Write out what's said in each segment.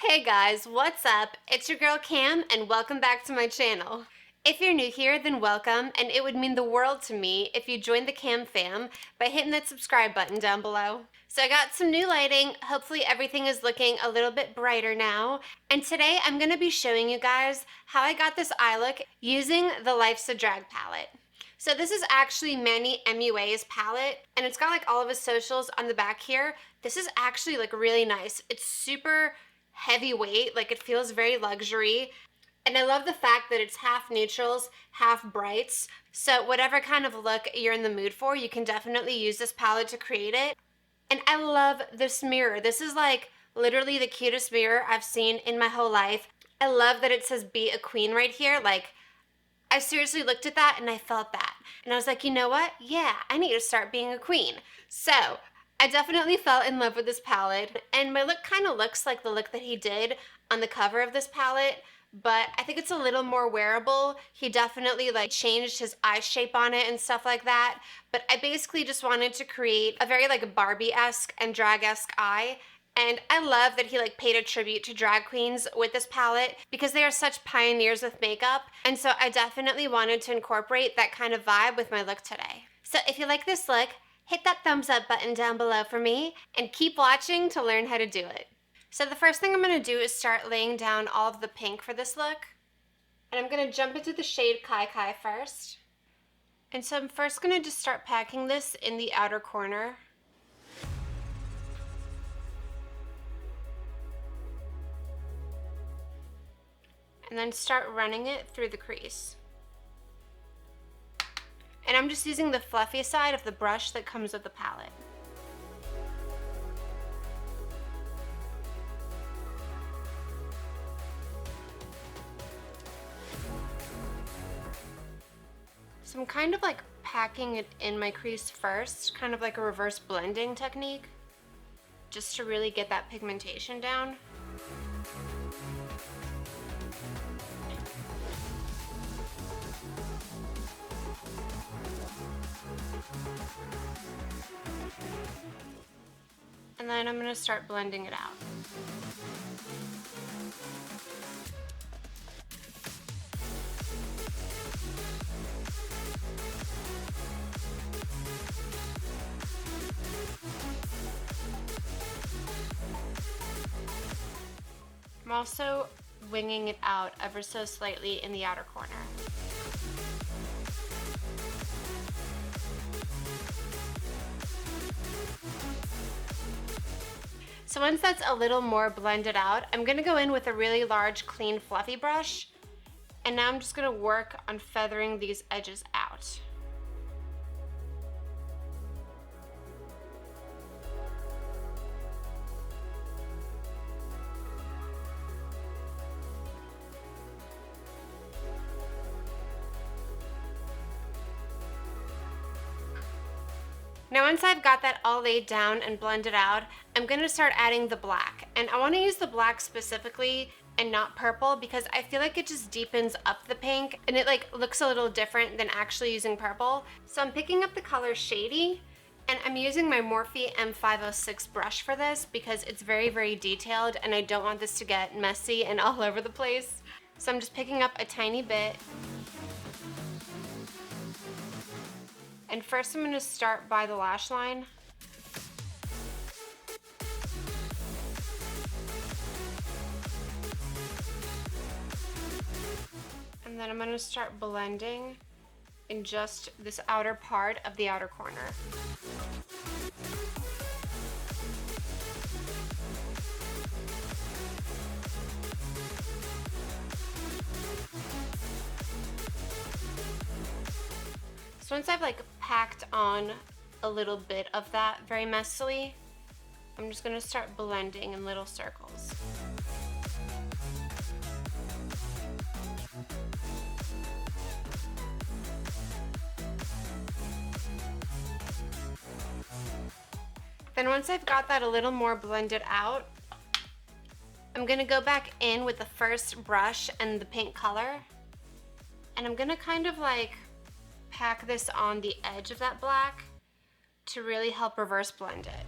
Hey guys, what's up? It's your girl Cam and welcome back to my channel. If you're new here, then welcome, and it would mean the world to me if you joined the Cam fam by hitting that subscribe button down below. So I got some new lighting, hopefully everything is looking a little bit brighter now, and today I'm going to be showing you guys how I got this eye look using the Life's a Drag palette. So this is actually Manny MUA's palette, and it's got like all of his socials on the back here. This is actually like really nice. It's super heavyweight, like it feels very luxury. And I love the fact that it's half neutrals, half brights. So whatever kind of look you're in the mood for, you can definitely use this palette to create it. And I love this mirror. This is like literally the cutest mirror I've seen in my whole life. I love that it says be a queen right here. Like, I seriously looked at that and I felt that. And I was like, you know what? Yeah, I need to start being a queen. So I definitely fell in love with this palette, and my look kind of looks like the look that he did on the cover of this palette, but I think it's a little more wearable. He definitely like changed his eye shape on it and stuff like that, but I basically just wanted to create a very like Barbie-esque and drag-esque eye. And I love that he like paid a tribute to drag queens with this palette because they are such pioneers with makeup. And so I definitely wanted to incorporate that kind of vibe with my look today. So if you like this look, hit that thumbs up button down below for me and keep watching to learn how to do it. So the first thing I'm going to do is start laying down all of the pink for this look. And I'm going to jump into the shade Kai Kai first. And so I'm first going to just start packing this in the outer corner. And then start running it through the crease. And I'm just using the fluffy side of the brush that comes with the palette. So I'm kind of like packing it in my crease first, kind of like a reverse blending technique, just to really get that pigmentation down. And then I'm going to start blending it out. I'm also winging it out ever so slightly in the outer corner. So once that's a little more blended out, I'm going to go in with a really large, clean, fluffy brush. And now I'm just going to work on feathering these edges out. Now once I've got that all laid down and blended out, I'm going to start adding the black. And I want to use the black specifically and not purple because I feel like it just deepens up the pink and it like looks a little different than actually using purple. So I'm picking up the color Shady, and I'm using my Morphe M506 brush for this because it's very, very detailed and I don't want this to get messy and all over the place. So I'm just picking up a tiny bit. And first I'm going to start by the lash line. And then I'm going to start blending in just this outer part of the outer corner. So once I've like packed on a little bit of that very messily, I'm just going to start blending in little circles. Then once I've got that a little more blended out, I'm going to go back in with the first brush and the pink color, and I'm going to kind of like pack this on the edge of that black to really help reverse blend it.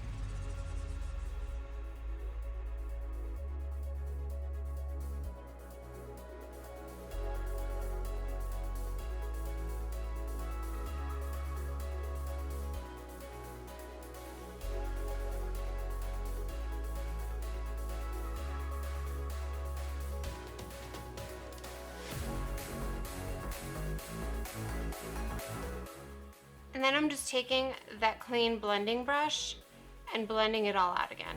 And then I'm just taking that clean blending brush and blending it all out again.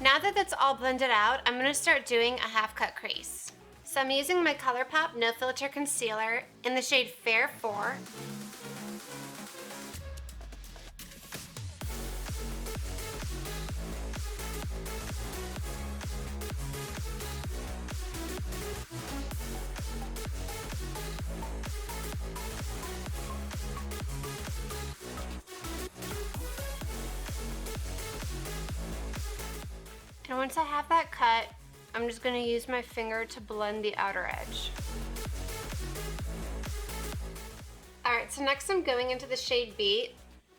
Now that that's all blended out, I'm gonna start doing a half cut crease. So I'm using my ColourPop No Filter Concealer in the shade Fair 4. And once I have that cut, I'm just going to use my finger to blend the outer edge. Alright, so next I'm going into the shade Beet,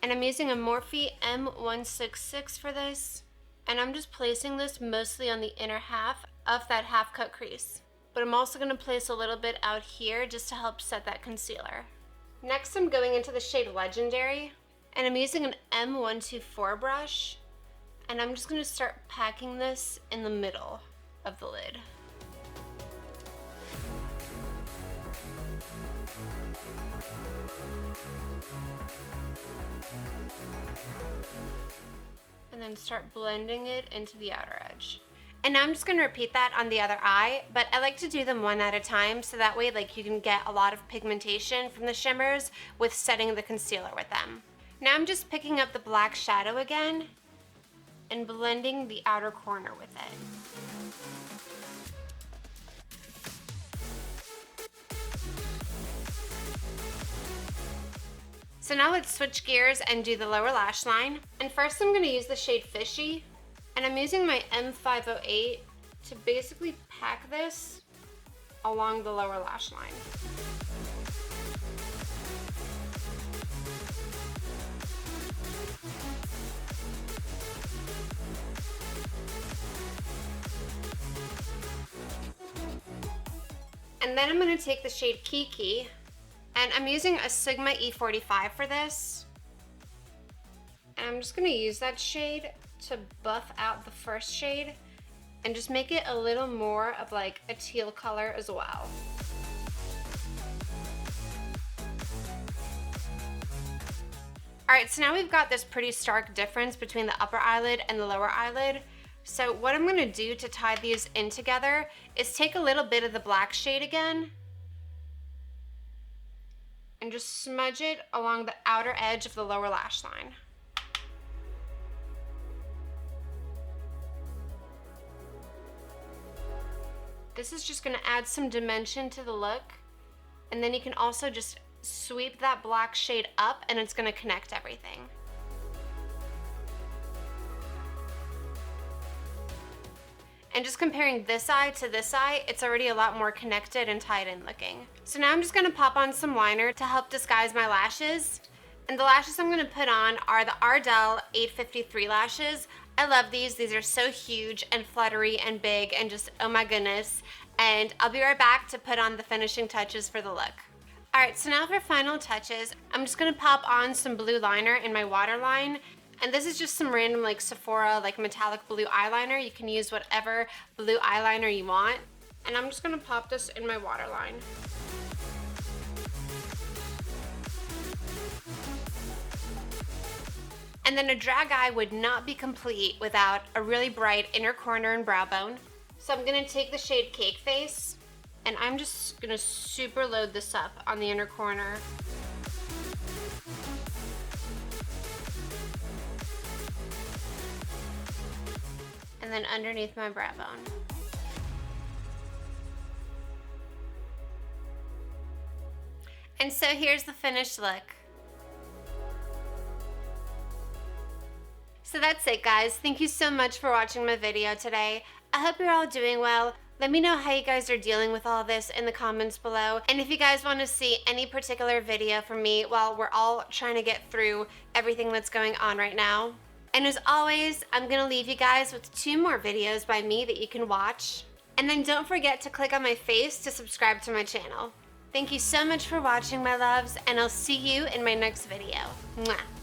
and I'm using a Morphe M166 for this, and I'm just placing this mostly on the inner half of that half cut crease. But I'm also going to place a little bit out here just to help set that concealer. Next I'm going into the shade Legendary, and I'm using an M124 brush, and I'm just going to start packing this in the middle of the lid. And then start blending it into the outer edge. And now I'm just going to repeat that on the other eye, but I like to do them one at a time so that way like you can get a lot of pigmentation from the shimmers with setting the concealer with them. Now I'm just picking up the black shadow again and blending the outer corner with it. So now let's switch gears and do the lower lash line. And first I'm going to use the shade Fishy, and I'm using my M508 to basically pack this along the lower lash line. And then I'm going to take the shade Kiki, and I'm using a Sigma E45 for this. And I'm just going to use that shade to buff out the first shade and just make it a little more of like a teal color as well. Alright, so now we've got this pretty stark difference between the upper eyelid and the lower eyelid. So what I'm going to do to tie these in together is take a little bit of the black shade again and just smudge it along the outer edge of the lower lash line. This is just going to add some dimension to the look, and then you can also just sweep that black shade up and it's going to connect everything. And just comparing this eye to this eye, it's already a lot more connected and tied in looking. So now I'm just going to pop on some liner to help disguise my lashes. And the lashes I'm going to put on are the Ardell 853 lashes. I love these. These are so huge and fluttery and big and just, oh my goodness. And I'll be right back to put on the finishing touches for the look. Alright, so now for final touches, I'm just going to pop on some blue liner in my waterline. And this is just some random like Sephora like metallic blue eyeliner. You can use whatever blue eyeliner you want. And I'm just going to pop this in my waterline. And then a drag eye would not be complete without a really bright inner corner and brow bone. So I'm going to take the shade Cake Face, and I'm just going to super load this up on the inner corner. And then underneath my brow bone. And so here's the finished look. So that's it, guys. Thank you so much for watching my video today. I hope you're all doing well. Let me know how you guys are dealing with all this in the comments below. And if you guys want to see any particular video from me while we're all trying to get through everything that's going on right now. And as always, I'm going to leave you guys with 2 more videos by me that you can watch. And then don't forget to click on my face to subscribe to my channel. Thank you so much for watching, my loves, and I'll see you in my next video. Mwah.